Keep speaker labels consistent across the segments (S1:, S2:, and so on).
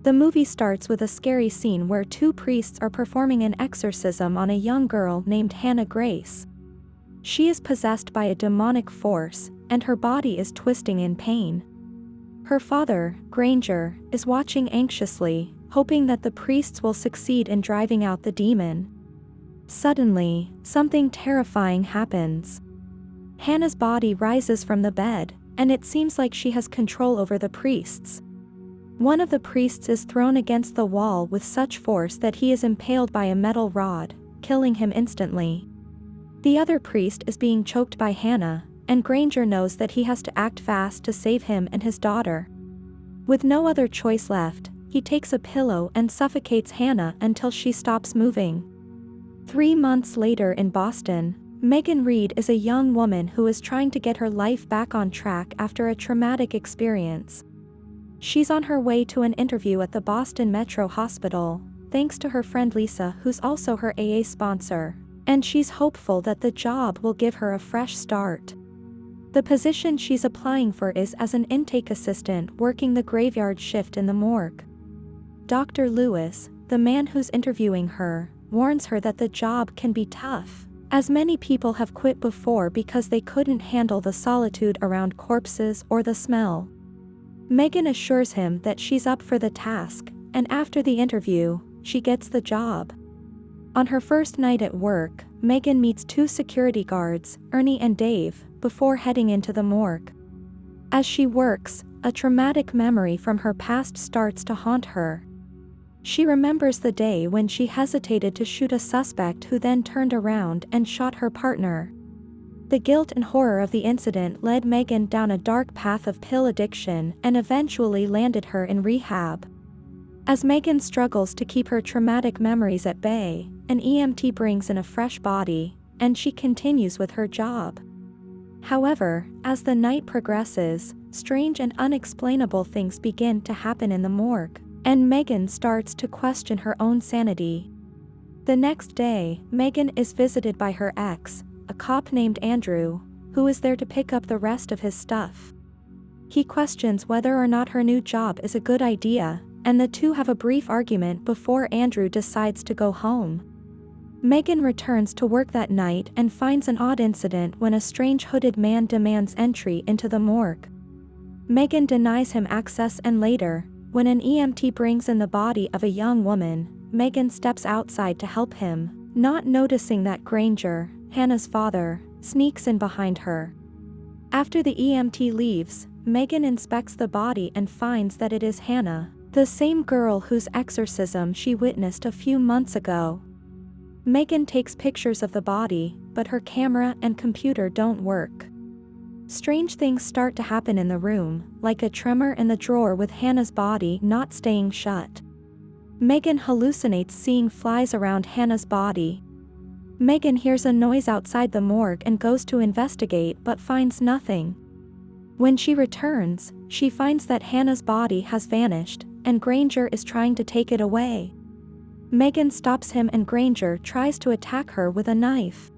S1: The movie starts with a scary scene where two priests are performing an exorcism on a young girl named Hannah Grace. She is possessed by a demonic force, and her body is twisting in pain. Her father, Granger, is watching anxiously, hoping that the priests will succeed in driving out the demon. Suddenly, something terrifying happens. Hannah's body rises from the bed, and it seems like she has control over the priests. One of the priests is thrown against the wall with such force that he is impaled by a metal rod, killing him instantly. The other priest is being choked by Hannah, and Granger knows that he has to act fast to save him and his daughter. With no other choice left, he takes a pillow and suffocates Hannah until she stops moving. 3 months later in Boston, Megan Reed is a young woman who is trying to get her life back on track after a traumatic experience. She's on her way to an interview at the Boston Metro Hospital, thanks to her friend Lisa, who's also her AA sponsor, and she's hopeful that the job will give her a fresh start. The position she's applying for is as an intake assistant working the graveyard shift in the morgue. Dr. Lewis, the man who's interviewing her, warns her that the job can be tough, as many people have quit before because they couldn't handle the solitude around corpses or the smell. Megan assures him that she's up for the task, and after the interview, she gets the job. On her first night at work, Megan meets 2 security guards, Ernie and Dave, before heading into the morgue. As she works, a traumatic memory from her past starts to haunt her. She remembers the day when she hesitated to shoot a suspect who then turned around and shot her partner. The guilt and horror of the incident led Megan down a dark path of pill addiction and eventually landed her in rehab. As Megan struggles to keep her traumatic memories at bay, an EMT brings in a fresh body, and she continues with her job. However, as the night progresses, strange and unexplainable things begin to happen in the morgue, and Megan starts to question her own sanity. The next day, Megan is visited by her ex, a cop named Andrew, who is there to pick up the rest of his stuff. He questions whether or not her new job is a good idea, and the two have a brief argument before Andrew decides to go home. Megan returns to work that night and finds an odd incident when a strange hooded man demands entry into the morgue. Megan denies him access, and later, when an EMT brings in the body of a young woman, Megan steps outside to help him, not noticing that Granger, Hannah's father, sneaks in behind her. After the EMT leaves, Megan inspects the body and finds that it is Hannah, the same girl whose exorcism she witnessed a few months ago. Megan takes pictures of the body, but her camera and computer don't work. Strange things start to happen in the room, like a tremor in the drawer with Hannah's body not staying shut. Megan hallucinates seeing flies around Hannah's body. Megan hears a noise outside the morgue and goes to investigate but finds nothing. When she returns, she finds that Hannah's body has vanished, and Granger is trying to take it away. Megan stops him and Granger tries to attack her with a knife.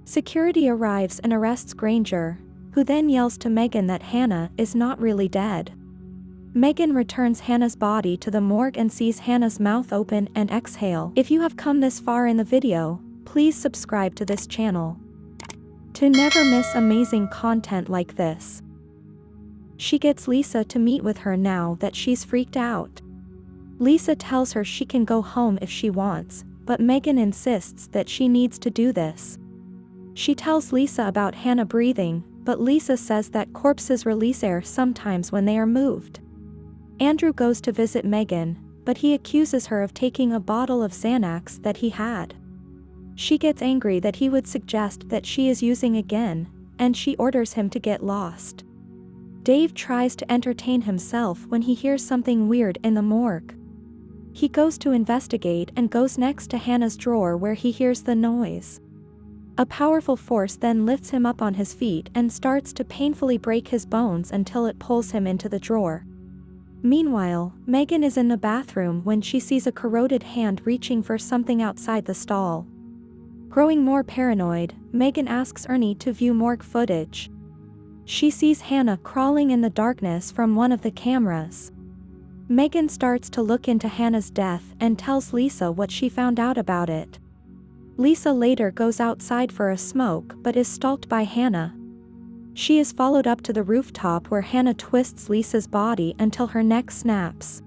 S1: Security arrives and arrests Granger, who then yells to Megan that Hannah is not really dead. Megan returns Hannah's body to the morgue and sees Hannah's mouth open and exhale. If you have come this far in the video, please subscribe to this channel to never miss amazing content like this. She gets Lisa to meet with her now that she's freaked out. Lisa tells her she can go home if she wants, but Megan insists that she needs to do this. She tells Lisa about Hannah breathing, but Lisa says that corpses release air sometimes when they are moved. Andrew goes to visit Megan, but he accuses her of taking a bottle of Xanax that he had. She gets angry that he would suggest that she is using again, and she orders him to get lost. Dave tries to entertain himself when he hears something weird in the morgue. He goes to investigate and goes next to Hannah's drawer where he hears the noise. A powerful force then lifts him up on his feet and starts to painfully break his bones until it pulls him into the drawer. Meanwhile, Megan is in the bathroom when she sees a corroded hand reaching for something outside the stall. Growing more paranoid, Megan asks Ernie to view morgue footage. She sees Hannah crawling in the darkness from one of the cameras. Megan starts to look into Hannah's death and tells Lisa what she found out about it. Lisa later goes outside for a smoke but is stalked by Hannah. She is followed up to the rooftop where Hannah twists Lisa's body until her neck snaps.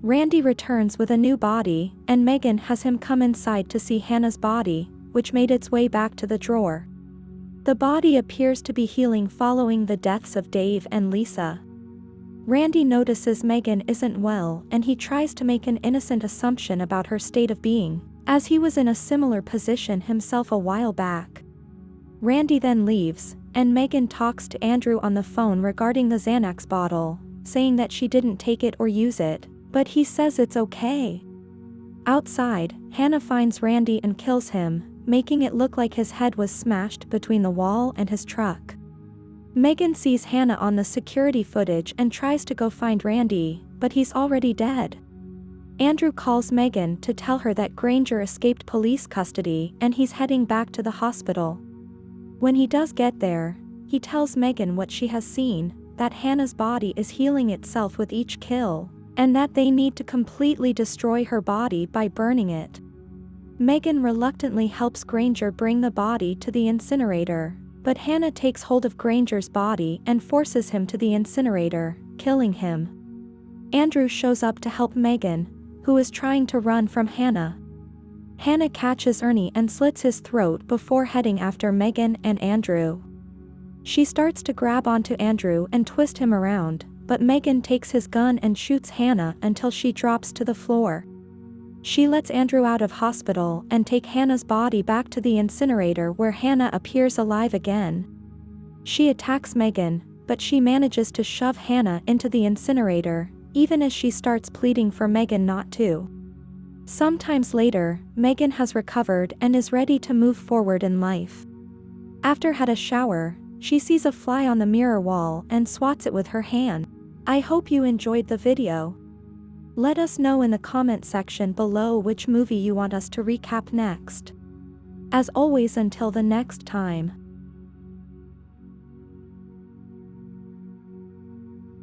S1: Randy returns with a new body, and Megan has him come inside to see Hannah's body, which made its way back to the drawer. The body appears to be healing following the deaths of Dave and Lisa. Randy notices Megan isn't well and he tries to make an innocent assumption about her state of being, as he was in a similar position himself a while back. Randy then leaves, and Megan talks to Andrew on the phone regarding the Xanax bottle, saying that she didn't take it or use it, but he says it's okay. Outside, Hannah finds Randy and kills him, making it look like his head was smashed between the wall and his truck. Megan sees Hannah on the security footage and tries to go find Randy, but he's already dead. Andrew calls Megan to tell her that Granger escaped police custody and he's heading back to the hospital. When he does get there, he tells Megan what she has seen, that Hannah's body is healing itself with each kill, and that they need to completely destroy her body by burning it. Megan reluctantly helps Granger bring the body to the incinerator, but Hannah takes hold of Granger's body and forces him to the incinerator, killing him. Andrew shows up to help Megan, who is trying to run from Hannah. Hannah catches Ernie and slits his throat before heading after Megan and Andrew. She starts to grab onto Andrew and twist him around, but Megan takes his gun and shoots Hannah until she drops to the floor. She lets Andrew out of hospital and take Hannah's body back to the incinerator where Hannah appears alive again. She attacks Megan, but she manages to shove Hannah into the incinerator, even as she starts pleading for Megan not to. Sometimes later, Megan has recovered and is ready to move forward in life. After had a shower, she sees a fly on the mirror wall and swats it with her hand. I hope you enjoyed the video. Let us know in the comment section below which movie you want us to recap next. As always, until the next time.